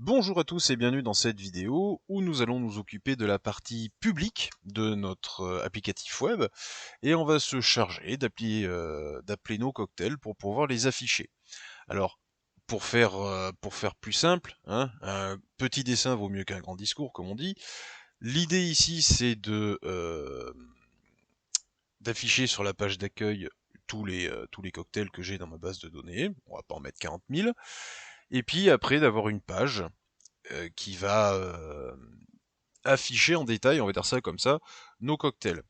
Bonjour à tous et bienvenue dans cette vidéo où nous allons nous occuper de la partie publique de notre applicatif web et on va se charger d'appeler nos cocktails pour pouvoir les afficher. Alors, pour faire plus simple, hein, un petit dessin vaut mieux qu'un grand discours comme on dit. L'idée ici c'est d'afficher sur la page d'accueil tous les cocktails que j'ai dans ma base de données, on va pas en mettre 40 000, et puis après d'avoir une page qui va afficher en détail, on va dire ça comme ça, nos cocktails.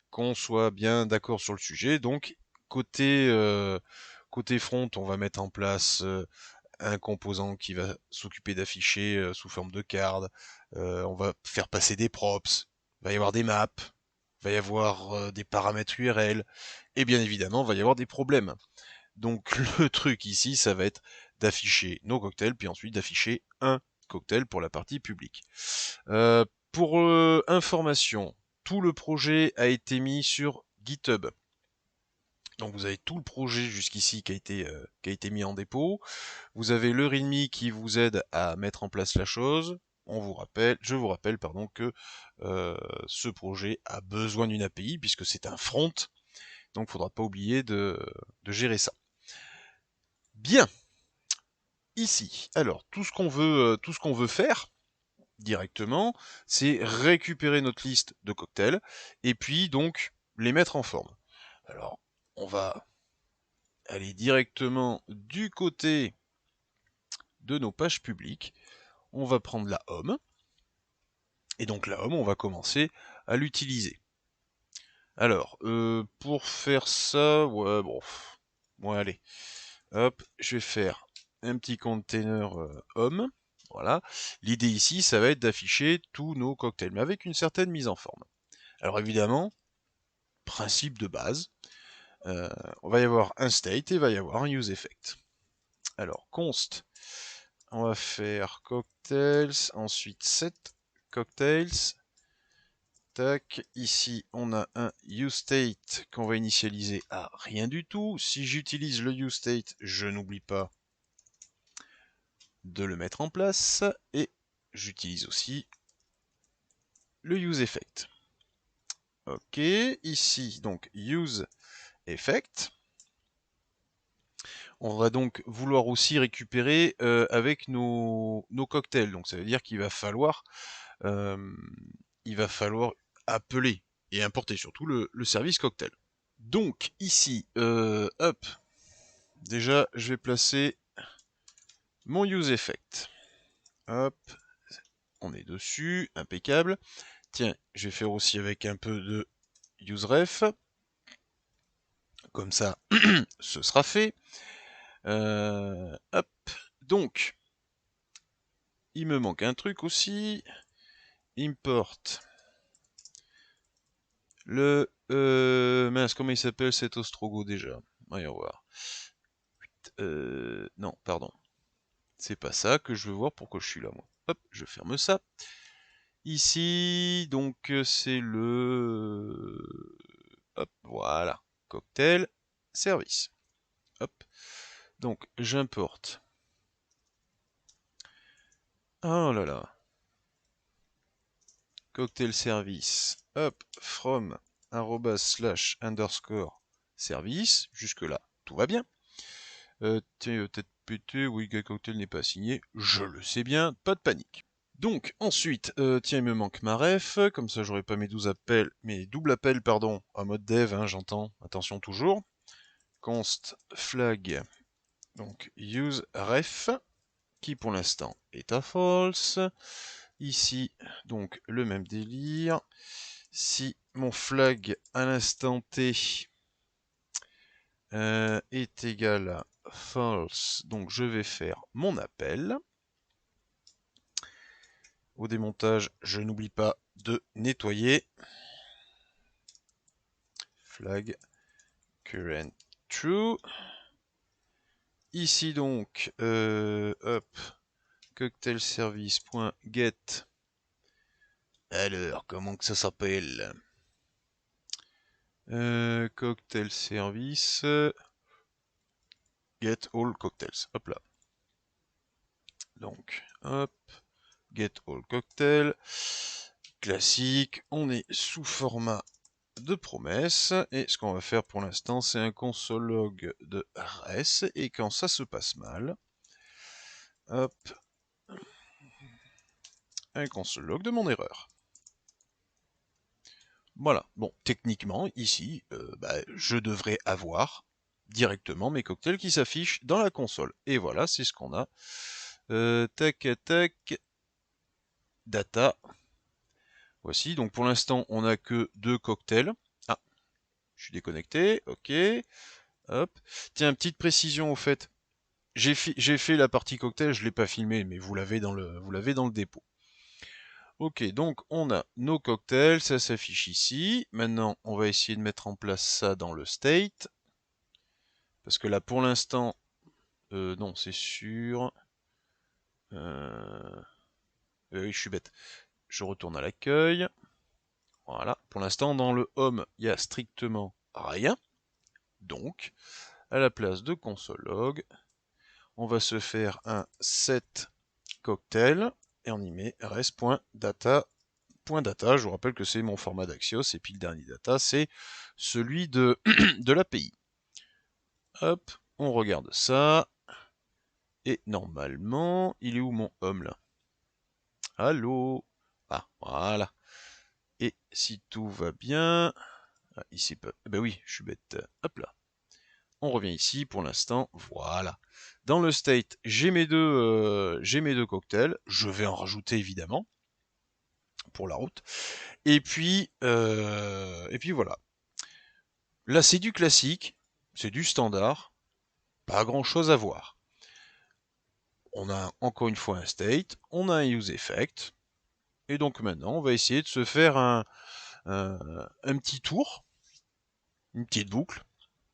Qu'on soit bien d'accord sur le sujet. Donc, côté front, on va mettre en place un composant qui va s'occuper d'afficher sous forme de card. On va faire passer des props. Il va y avoir des maps. Il va y avoir des paramètres URL. Et bien évidemment, il va y avoir des problèmes. Donc le truc ici, ça va être d'afficher nos cocktails, puis ensuite d'afficher un cocktail pour la partie publique. Pour information, tout le projet a été mis sur GitHub. Donc vous avez tout le projet jusqu'ici qui a été mis en dépôt. Vous avez le README qui vous aide à mettre en place la chose. Je vous rappelle pardon, que ce projet a besoin d'une API puisque c'est un front. Donc il ne faudra pas oublier de gérer ça. Bien, ici, alors tout ce qu'on veut faire directement, c'est récupérer notre liste de cocktails et puis donc les mettre en forme. Alors, on va aller directement du côté de nos pages publiques. On va prendre la home et donc la home, on va commencer à l'utiliser. Alors, pour faire ça, ouais, bon, bon allez, hop, je vais faire un petit container home. Voilà. L'idée ici, ça va être d'afficher tous nos cocktails, mais avec une certaine mise en forme. Alors évidemment, principe de base, on va y avoir un state et il va y avoir un use effect. Alors const, on va faire cocktails, ensuite set cocktails. Tac, ici on a un useState qu'on va initialiser à rien du tout. Si j'utilise le useState, je n'oublie pas de le mettre en place. Et j'utilise aussi le useEffect. Ok, ici donc useEffect. On va donc vouloir aussi récupérer avec nos cocktails. Donc ça veut dire euh, il va falloir appeler et importer surtout le service cocktail. Donc ici, hop, déjà je vais placer mon useEffect. Hop, on est dessus, impeccable. Tiens, je vais faire aussi avec un peu de useRef. Comme ça, ce sera fait. Hop, donc, il me manque un truc aussi. Import. Mince, comment il s'appelle cet ostrogo déjà? Voyons voir. Non, pardon. C'est pas ça que je veux voir, pourquoi je suis là, moi. Hop, je ferme ça. Ici, donc, c'est le... Hop, voilà. Cocktail, service. Hop. Donc, j'importe. Oh là là. Cocktail service. Hop, from, /, underscore, service. Jusque-là, tout va bien. Tiens, peut-être pété, oui, cocktail n'est pas signé. Je le sais bien, pas de panique. Donc, ensuite, tiens, il me manque ma ref, comme ça j'aurai pas mes doubles appels, pardon, en mode dev, hein, j'entends, attention toujours. Const flag, donc use ref, qui pour l'instant est à false. Ici, donc le même délire. Si mon flag à l'instant T est égal à false, donc je vais faire mon appel. Au démontage, je n'oublie pas de nettoyer. Flag current true. Ici donc, hop, cocktail service.get. Alors, comment que ça s'appelle? Cocktail service get all cocktails. Hop là. Donc, hop, Get all cocktail. Classique, on est sous format de promesse, et ce qu'on va faire pour l'instant, c'est un console log de res, et quand ça se passe mal, hop, un console log de mon erreur. Voilà, bon, techniquement, ici, je devrais avoir directement mes cocktails qui s'affichent dans la console. Et voilà, c'est ce qu'on a. Tac, tac, data. Voici, donc pour l'instant, on n'a que 2 cocktails. Ah, je suis déconnecté, ok. Hop. Tiens, petite précision au fait. J'ai fait la partie cocktail, je ne l'ai pas filmé, mais vous l'avez dans le dépôt. Ok, donc on a nos cocktails, ça s'affiche ici. Maintenant, on va essayer de mettre en place ça dans le state. Parce que là, pour l'instant, non, c'est sûr. Oui, je suis bête. Je retourne à l'accueil. Voilà. Pour l'instant, dans le home, il n'y a strictement rien. Donc, à la place de console log, on va se faire un set cocktail et on y met res.data. .data, je vous rappelle que c'est mon format d'Axios, et puis le dernier data, c'est celui de, de l'API. Hop, on regarde ça. Et normalement, il est où mon home là? Allô? Ah, voilà. Et si tout va bien... Ah, ici, ben oui, je suis bête. Hop là. On revient ici pour l'instant. Voilà. Dans le state, j'ai mes deux cocktails. Je vais en rajouter évidemment pour la route. Et puis voilà. Là, c'est du classique, c'est du standard, pas grand chose à voir. On a encore une fois un state, on a un use effect, et donc maintenant, on va essayer de se faire un petit tour, une petite boucle.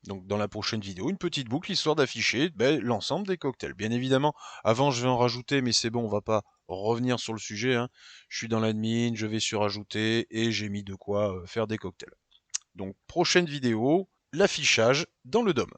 Donc dans la prochaine vidéo, une petite boucle histoire d'afficher l'ensemble des cocktails. Bien évidemment, avant je vais en rajouter, mais c'est bon, on va pas revenir sur le sujet. Hein. Je suis dans l'admin, je vais surajouter et j'ai mis de quoi faire des cocktails. Donc prochaine vidéo, l'affichage dans le DOM.